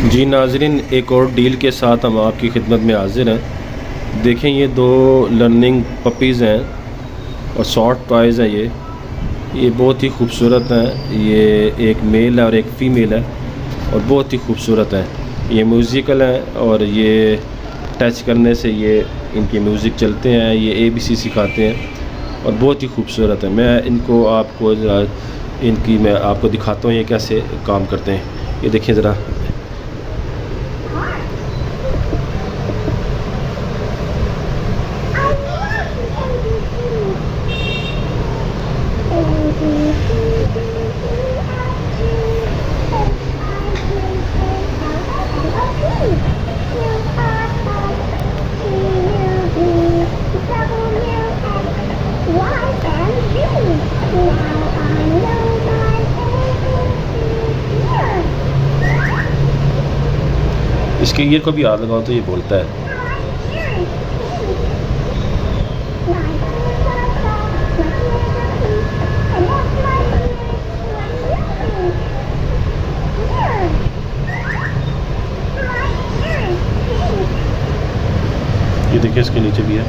जी नाज़रीन, एक और डील के साथ हम आपकी खिदमत में हाज़िर हैं। देखें, ये दो लर्निंग पपीज़ हैं और शॉर्ट टॉयज़ हैं। ये बहुत ही खूबसूरत हैं। ये एक मेल है और एक फ़ीमेल है और बहुत ही खूबसूरत हैं। ये म्यूज़िकल हैं और ये टच करने से ये इनके म्यूज़िक चलते हैं। ये ABC सिखाते हैं और बहुत ही खूबसूरत है। मैं इनको आपको ज़रा मैं आपको दिखाता हूँ ये कैसे काम करते हैं। ये देखिए ज़रा। इसके ईयर को भी हाथ लगाओ तो ये बोलता है। ये देखिए, इसके नीचे भी है।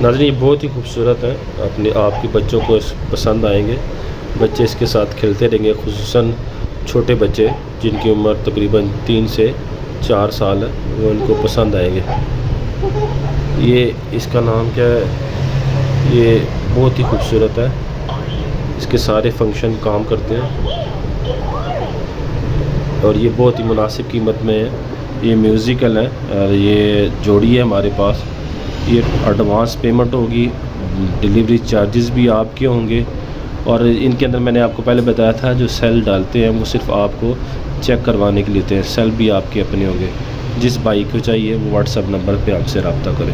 नाज़रीन, ये बहुत ही खूबसूरत है। अपने आपके बच्चों को पसंद आएंगे। बच्चे इसके साथ खेलते रहेंगे, खुसूसन छोटे बच्चे जिनकी उम्र तकरीबन 3 से 4 साल है, वो इनको पसंद आएंगे। ये इसका नाम क्या है? ये बहुत ही खूबसूरत है। इसके सारे फंक्शन काम करते हैं और ये बहुत ही मुनासिब कीमत में है। ये म्यूज़िकल है और ये जोड़ी है हमारे पास। ये एडवांस पेमेंट होगी, डिलीवरी चार्जेस भी आपके होंगे और इनके अंदर मैंने आपको पहले बताया था जो सेल डालते हैं वो सिर्फ आपको चेक करवाने के लिए होते हैं। सेल भी आपके अपने होंगे। जिस बाइक को चाहिए वो व्हाट्सएप नंबर पे आपसे रब्ता करें।